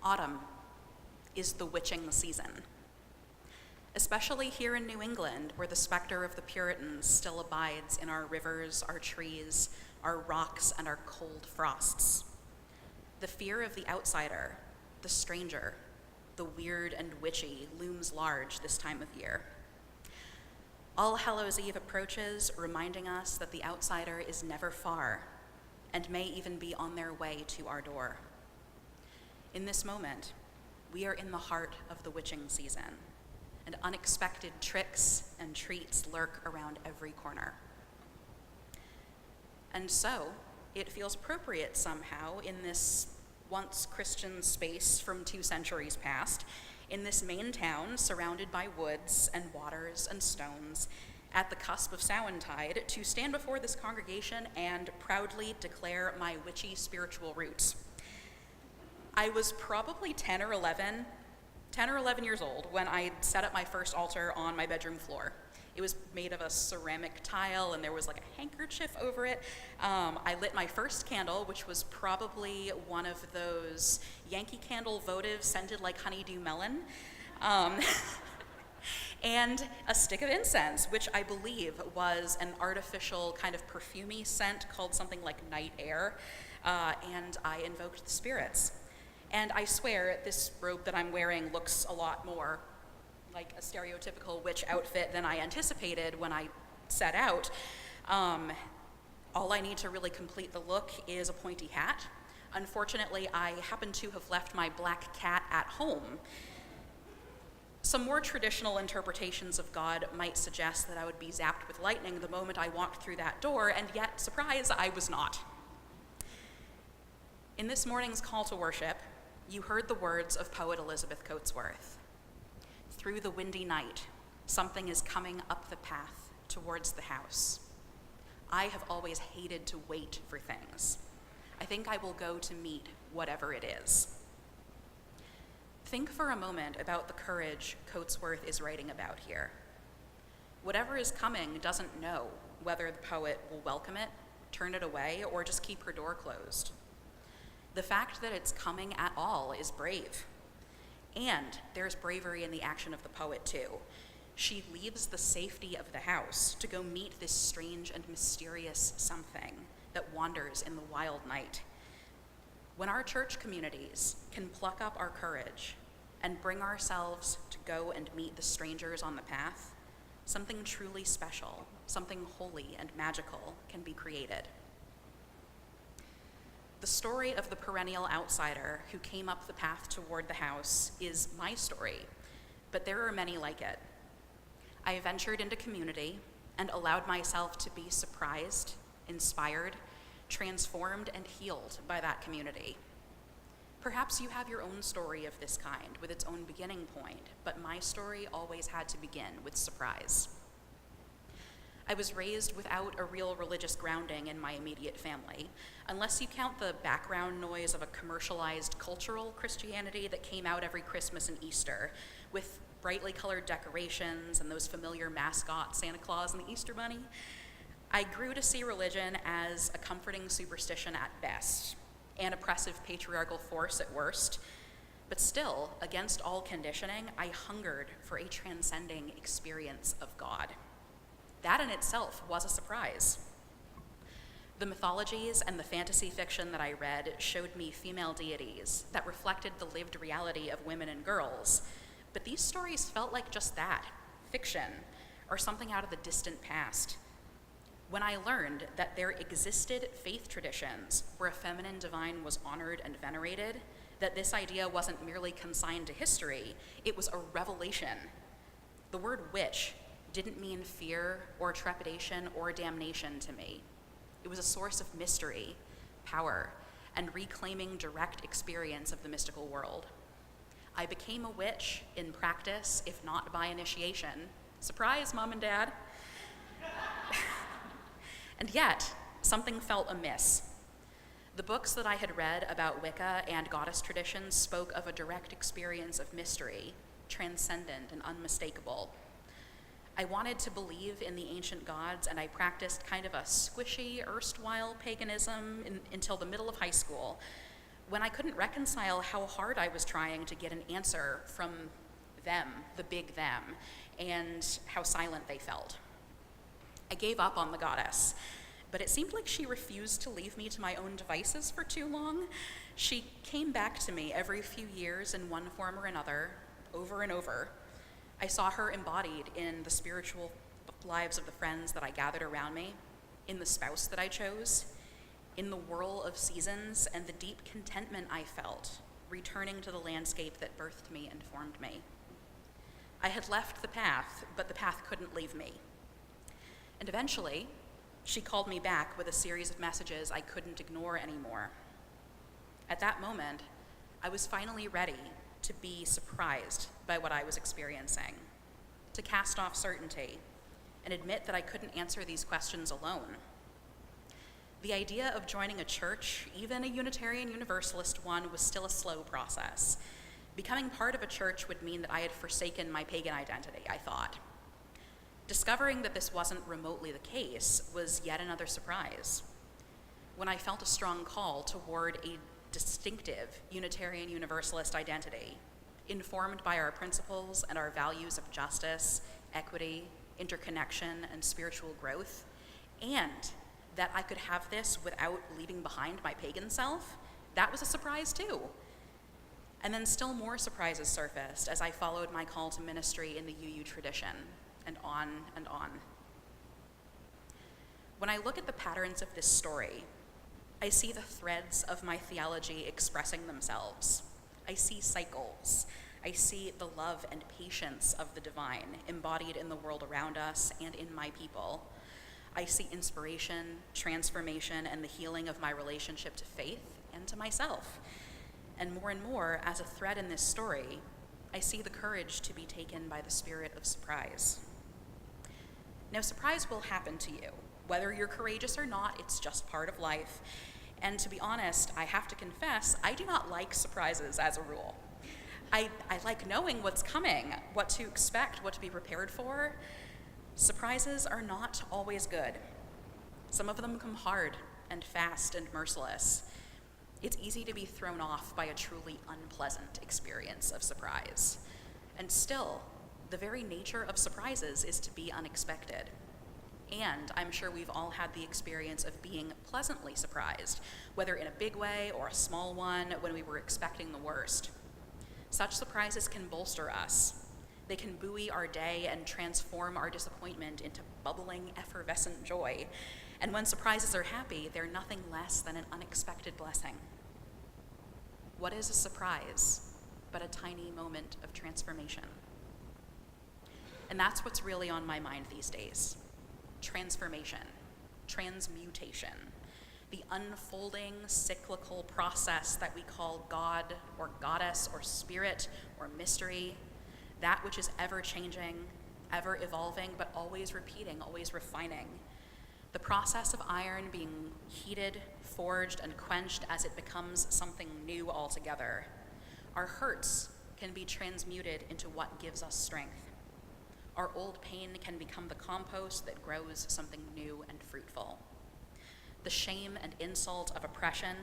Autumn is the witching season, especially here in New England, where the specter of the Puritans still abides in our rivers, our trees, our rocks, and our cold frosts. The fear of the outsider, the stranger, the weird and witchy looms large this time of year. All Hallows Eve approaches, reminding us that the outsider is never far and may even be on their way to our door. In this moment, we are in the heart of the witching season, and unexpected tricks and treats lurk around every corner. And so, it feels appropriate somehow in this once Christian space from 2 centuries past, in this Maine town surrounded by woods and waters and stones, at the cusp of Samhain-tide, to stand before this congregation and proudly declare my witchy spiritual roots. I was probably 10 or 11 years old when I set up my first altar on my bedroom floor. It was made of a ceramic tile and there was like a handkerchief over it. I lit my first candle, which was probably one of those Yankee Candle votives scented like honeydew melon. And a stick of incense, which I believe was an artificial kind of perfumey scent called something like night air. And I invoked the spirits. And I swear this robe that I'm wearing looks a lot more like a stereotypical witch outfit than I anticipated when I set out. All I need to really complete the look is a pointy hat. Unfortunately, I happen to have left my black cat at home. Some more traditional interpretations of God might suggest that I would be zapped with lightning the moment I walked through that door, and yet, surprise, I was not. In this morning's call to worship, you heard the words of poet Elizabeth Coatsworth. Through the windy night, something is coming up the path towards the house. I have always hated to wait for things. I think I will go to meet whatever it is. Think for a moment about the courage Coatsworth is writing about here. Whatever is coming doesn't know whether the poet will welcome it, turn it away, or just keep her door closed. The fact that it's coming at all is brave. And there's bravery in the action of the poet, too. She leaves the safety of the house to go meet this strange and mysterious something that wanders in the wild night. When our church communities can pluck up our courage and bring ourselves to go and meet the strangers on the path, something truly special, something holy and magical can be created. The story of the perennial outsider who came up the path toward the house is my story, but there are many like it. I ventured into community and allowed myself to be surprised, inspired, transformed, and healed by that community. Perhaps you have your own story of this kind with its own beginning point, but my story always had to begin with surprise. I was raised without a real religious grounding in my immediate family, unless you count the background noise of a commercialized cultural Christianity that came out every Christmas and Easter, with brightly colored decorations and those familiar mascots, Santa Claus and the Easter Bunny. I grew to see religion as a comforting superstition at best, an oppressive patriarchal force at worst, but still, against all conditioning, I hungered for a transcending experience of God. That in itself was a surprise. The mythologies and the fantasy fiction that I read showed me female deities that reflected the lived reality of women and girls, but these stories felt like just that, fiction, or something out of the distant past. When I learned that there existed faith traditions where a feminine divine was honored and venerated, that this idea wasn't merely consigned to history, it was a revelation. The word witch didn't mean fear or trepidation or damnation to me. It was a source of mystery, power, and reclaiming direct experience of the mystical world. I became a witch in practice, if not by initiation. Surprise, Mom and Dad. And yet, something felt amiss. The books that I had read about Wicca and goddess traditions spoke of a direct experience of mystery, transcendent and unmistakable. I wanted to believe in the ancient gods, and I practiced kind of a squishy, erstwhile paganism until the middle of high school, when I couldn't reconcile how hard I was trying to get an answer from them, the big them, and how silent they felt. I gave up on the goddess, but it seemed like she refused to leave me to my own devices for too long. She came back to me every few years in one form or another, over and over. I saw her embodied in the spiritual lives of the friends that I gathered around me, in the spouse that I chose, in the whirl of seasons, and the deep contentment I felt, returning to the landscape that birthed me and formed me. I had left the path, but the path couldn't leave me. And eventually, she called me back with a series of messages I couldn't ignore anymore. At that moment, I was finally ready to be surprised by what I was experiencing, to cast off certainty, and admit that I couldn't answer these questions alone. The idea of joining a church, even a Unitarian Universalist one, was still a slow process. Becoming part of a church would mean that I had forsaken my pagan identity, I thought. Discovering that this wasn't remotely the case was yet another surprise. When I felt a strong call toward a distinctive Unitarian Universalist identity, informed by our principles and our values of justice, equity, interconnection, and spiritual growth, and that I could have this without leaving behind my pagan self, that was a surprise too. And then still more surprises surfaced as I followed my call to ministry in the UU tradition, and on and on. When I look at the patterns of this story, I see the threads of my theology expressing themselves. I see cycles. I see the love and patience of the divine embodied in the world around us and in my people. I see inspiration, transformation, and the healing of my relationship to faith and to myself. And more, as a thread in this story, I see the courage to be taken by the spirit of surprise. Now, surprise will happen to you. Whether you're courageous or not, it's just part of life. And to be honest, I have to confess, I do not like surprises as a rule. I like knowing what's coming, what to expect, what to be prepared for. Surprises are not always good. Some of them come hard and fast and merciless. It's easy to be thrown off by a truly unpleasant experience of surprise. And still, the very nature of surprises is to be unexpected. And I'm sure we've all had the experience of being pleasantly surprised, whether in a big way or a small one, when we were expecting the worst. Such surprises can bolster us. They can buoy our day and transform our disappointment into bubbling, effervescent joy. And when surprises are happy, they're nothing less than an unexpected blessing. What is a surprise but a tiny moment of transformation? And that's what's really on my mind these days. Transformation, transmutation, the unfolding cyclical process that we call God or goddess or spirit or mystery, that which is ever changing, ever evolving, but always repeating, always refining. The process of iron being heated, forged, and quenched as it becomes something new altogether. Our hurts can be transmuted into what gives us strength. Our old pain can become the compost that grows something new and fruitful. The shame and insult of oppression,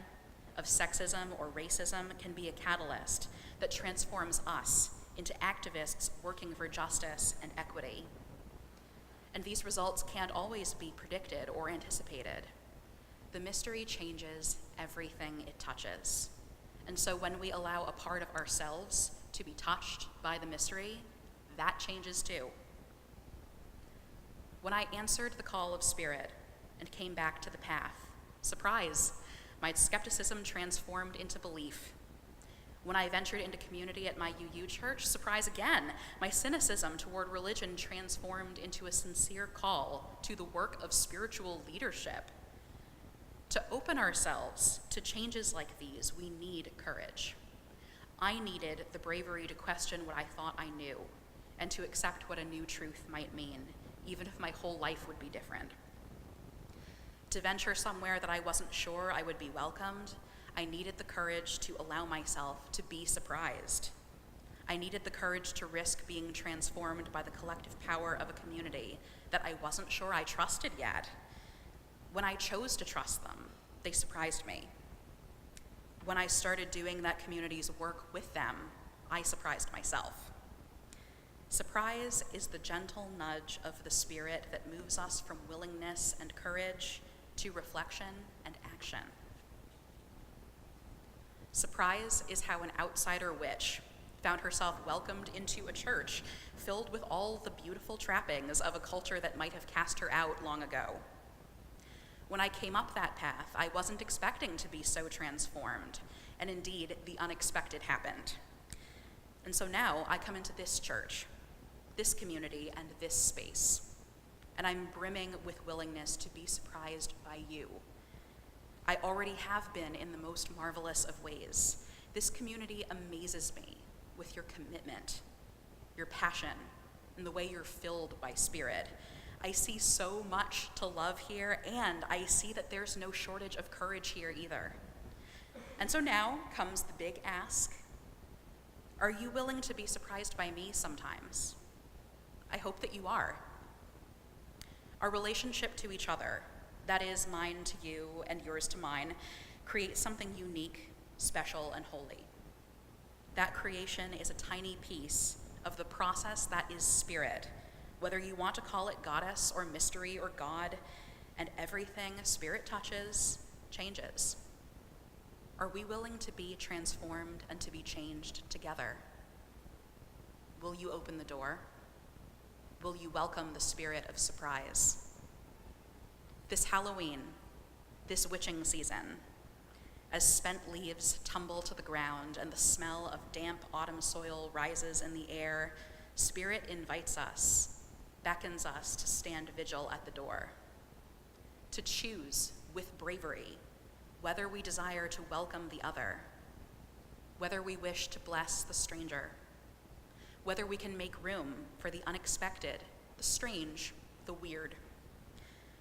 of sexism or racism can be a catalyst that transforms us into activists working for justice and equity. And these results can't always be predicted or anticipated. The mystery changes everything it touches. And so when we allow a part of ourselves to be touched by the mystery, that changes too. When I answered the call of spirit and came back to the path, surprise, my skepticism transformed into belief. When I ventured into community at my UU church, surprise again, my cynicism toward religion transformed into a sincere call to the work of spiritual leadership. To open ourselves to changes like these, we need courage. I needed the bravery to question what I thought I knew and to accept what a new truth might mean, even if my whole life would be different. To venture somewhere that I wasn't sure I would be welcomed, I needed the courage to allow myself to be surprised. I needed the courage to risk being transformed by the collective power of a community that I wasn't sure I trusted yet. When I chose to trust them, they surprised me. When I started doing that community's work with them, I surprised myself. Surprise is the gentle nudge of the Spirit that moves us from willingness and courage to reflection and action. Surprise is how an outsider witch found herself welcomed into a church filled with all the beautiful trappings of a culture that might have cast her out long ago. When I came up that path, I wasn't expecting to be so transformed, and indeed, the unexpected happened. And so now I come into this church, this community, and this space, and I'm brimming with willingness to be surprised by you. I already have been in the most marvelous of ways. This community amazes me with your commitment, your passion, and the way you're filled by Spirit. I see so much to love here, and I see that there's no shortage of courage here either. And so now comes the big ask. Are you willing to be surprised by me sometimes? I hope that you are. Our relationship to each other, that is mine to you and yours to mine, creates something unique, special, and holy. That creation is a tiny piece of the process that is Spirit, whether you want to call it goddess or mystery or God, and everything Spirit touches changes. Are we willing to be transformed and to be changed together? Will you open the door? Will you welcome the spirit of surprise? This Halloween, this witching season, as spent leaves tumble to the ground and the smell of damp autumn soil rises in the air, Spirit invites us, beckons us to stand vigil at the door, to choose with bravery whether we desire to welcome the other, whether we wish to bless the stranger, whether we can make room for the unexpected, the strange, the weird,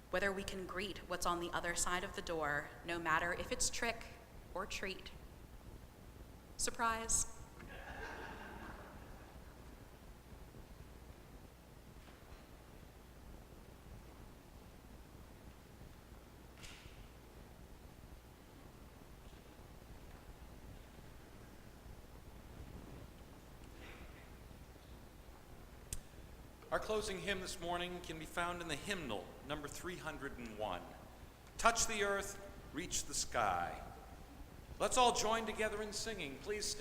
whether we can greet what's on the other side of the door, no matter if it's trick or treat. Surprise. Our closing hymn this morning can be found in the hymnal, number 301. Touch the earth, reach the sky. Let's all join together in singing. Please stand.